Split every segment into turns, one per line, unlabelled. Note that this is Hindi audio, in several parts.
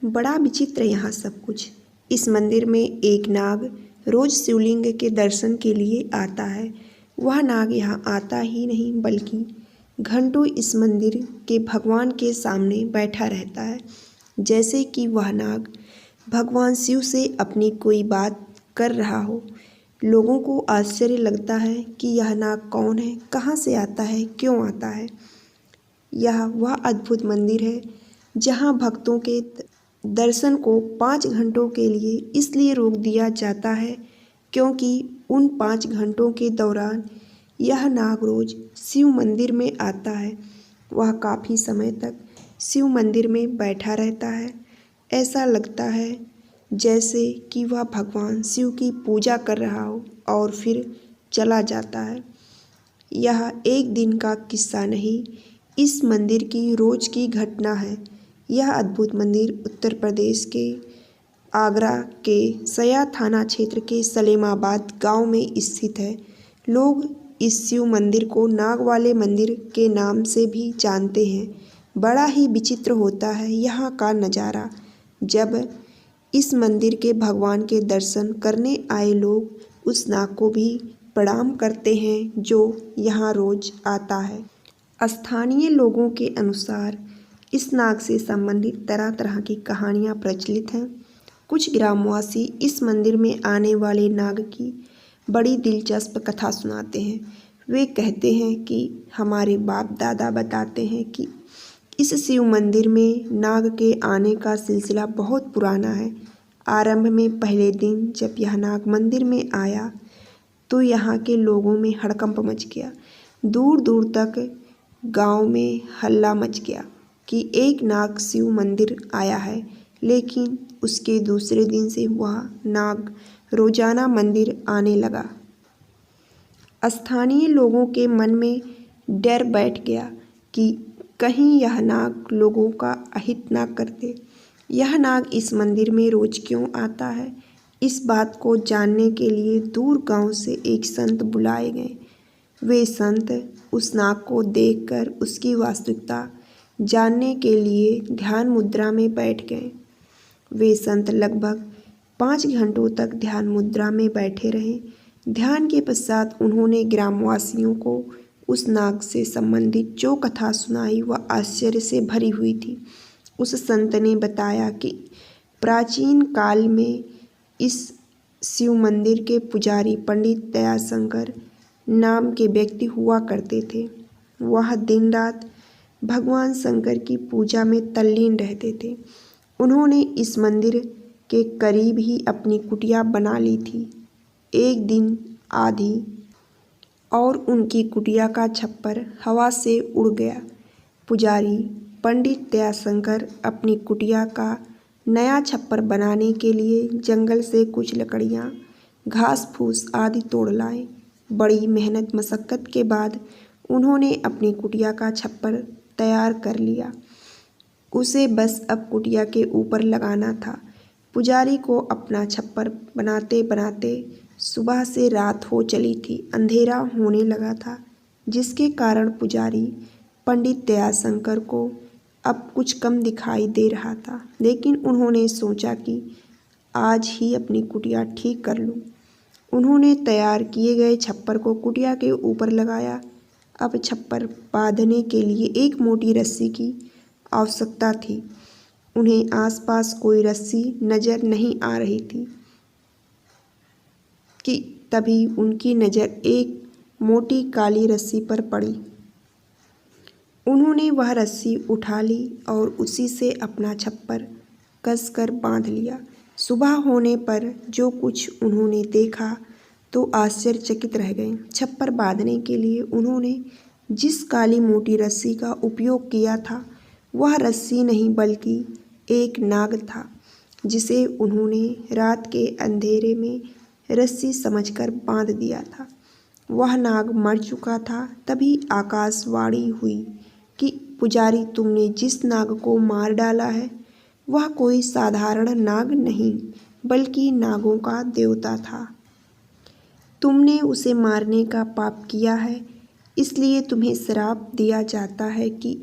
बड़ा विचित्र यहाँ सब कुछ। इस मंदिर में एक नाग रोज शिवलिंग के दर्शन के लिए आता है। वह नाग यहाँ आता ही नहीं बल्कि घंटों इस मंदिर के भगवान के सामने बैठा रहता है, जैसे कि वह नाग भगवान शिव से अपनी कोई बात कर रहा हो। लोगों को आश्चर्य लगता है कि यह नाग कौन है, कहाँ से आता है, क्यों आता है। यह वह अद्भुत मंदिर है जहाँ भक्तों के दर्शन को 5 घंटों के लिए इसलिए रोक दिया जाता है क्योंकि उन 5 घंटों के दौरान यह नाग रोज शिव मंदिर में आता है। वह काफ़ी समय तक शिव मंदिर में बैठा रहता है। ऐसा लगता है जैसे कि वह भगवान शिव की पूजा कर रहा हो और फिर चला जाता है। यह एक दिन का किस्सा नहीं, इस मंदिर की रोज की घटना है। यह अद्भुत मंदिर उत्तर प्रदेश के आगरा के सया थाना क्षेत्र के सलेमाबाद गांव में स्थित है। लोग इस शिव मंदिर को नाग वाले मंदिर के नाम से भी जानते हैं। बड़ा ही विचित्र होता है यहाँ का नज़ारा। जब इस मंदिर के भगवान के दर्शन करने आए लोग उस नाग को भी प्रणाम करते हैं जो यहाँ रोज आता है। स्थानीय लोगों के अनुसार इस नाग से संबंधित तरह तरह की कहानियाँ प्रचलित हैं। कुछ ग्रामवासी इस मंदिर में आने वाले नाग की बड़ी दिलचस्प कथा सुनाते हैं। वे कहते हैं कि हमारे बाप दादा बताते हैं कि इस शिव मंदिर में नाग के आने का सिलसिला बहुत पुराना है। आरंभ में पहले दिन जब यह नाग मंदिर में आया तो यहाँ के लोगों में हड़कंप मच गया। दूर दूर तक गांव में हल्ला मच गया कि एक नाग शिव मंदिर आया है। लेकिन उसके दूसरे दिन से वह नाग रोजाना मंदिर आने लगा। स्थानीय लोगों के मन में डर बैठ गया कि कहीं यह नाग लोगों का अहित ना कर दे। यह नाग इस मंदिर में रोज क्यों आता है, इस बात को जानने के लिए दूर गांव से एक संत बुलाए गए। वे संत उस नाग को देखकर उसकी वास्तविकता जानने के लिए ध्यान मुद्रा में बैठ गए। वे संत लगभग 5 घंटों तक ध्यान मुद्रा में बैठे रहे। ध्यान के पश्चात उन्होंने ग्रामवासियों को उस नाग से संबंधित जो कथा सुनाई वह आश्चर्य से भरी हुई थी। उस संत ने बताया कि प्राचीन काल में इस शिव मंदिर के पुजारी पंडित दयाशंकर नाम के व्यक्ति हुआ करते थे। वह दिन रात भगवान शंकर की पूजा में तल्लीन रहते थे। उन्होंने इस मंदिर के करीब ही अपनी कुटिया बना ली थी। एक दिन आधी और उनकी कुटिया का छप्पर हवा से उड़ गया। पुजारी पंडित दयाशंकर अपनी कुटिया का नया छप्पर बनाने के लिए जंगल से कुछ लकड़ियाँ, घास फूस आदि तोड़ लाए। बड़ी मेहनत मशक्क़त के बाद उन्होंने अपनी कुटिया का छप्पर तैयार कर लिया। उसे बस अब कुटिया के ऊपर लगाना था। पुजारी को अपना छप्पर बनाते बनाते सुबह से रात हो चली थी। अंधेरा होने लगा था, जिसके कारण पुजारी पंडित दयाशंकर को अब कुछ कम दिखाई दे रहा था। लेकिन उन्होंने सोचा कि आज ही अपनी कुटिया ठीक कर लूँ। उन्होंने तैयार किए गए छप्पर को कुटिया के ऊपर लगाया। अब छप्पर बांधने के लिए एक मोटी रस्सी की आवश्यकता थी। उन्हें आसपास कोई रस्सी नज़र नहीं आ रही थी कि तभी उनकी नज़र एक मोटी काली रस्सी पर पड़ी। उन्होंने वह रस्सी उठा ली और उसी से अपना छप्पर कसकर बांध लिया। सुबह होने पर जो कुछ उन्होंने देखा तो आश्चर्यचकित रह गए। छप्पर बांधने के लिए उन्होंने जिस काली मोटी रस्सी का उपयोग किया था वह रस्सी नहीं बल्कि एक नाग था, जिसे उन्होंने रात के अंधेरे में रस्सी समझकर बांध दिया था। वह नाग मर चुका था। तभी आकाशवाणी हुई कि पुजारी, तुमने जिस नाग को मार डाला है वह कोई साधारण नाग नहीं बल्कि नागों का देवता था। तुमने उसे मारने का पाप किया है, इसलिए तुम्हें श्राप दिया जाता है कि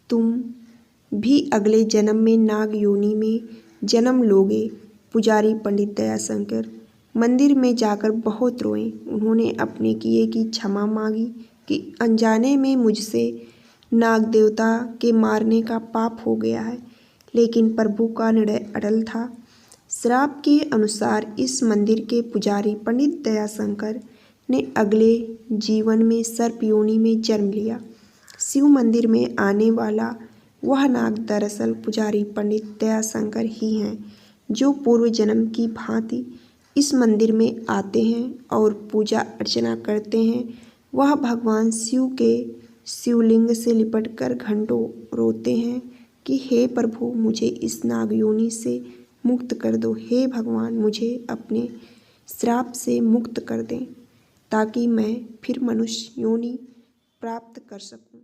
तुम भी अगले जन्म में नाग योनि में जन्म लोगे। पुजारी पंडित दयाशंकर मंदिर में जाकर बहुत रोए। उन्होंने अपने किए की क्षमा मांगी कि अनजाने में मुझसे नाग देवता के मारने का पाप हो गया है, लेकिन प्रभु का निर्णय अटल था। श्राप के अनुसार इस मंदिर के पुजारी पंडित दयाशंकर ने अगले जीवन में सर्प योनि में जन्म लिया। शिव मंदिर में आने वाला वह नाग दरअसल पुजारी पंडित दयाशंकर ही हैं, जो पूर्व जन्म की भांति इस मंदिर में आते हैं और पूजा अर्चना करते हैं। वह भगवान शिव के शिवलिंग से लिपटकर घंटों रोते हैं कि हे प्रभु, मुझे इस नाग योनि से मुक्त कर दो। हे भगवान, मुझे अपने श्राप से मुक्त कर दें ताकि मैं फिर मनुष्य योनि प्राप्त कर सकूं।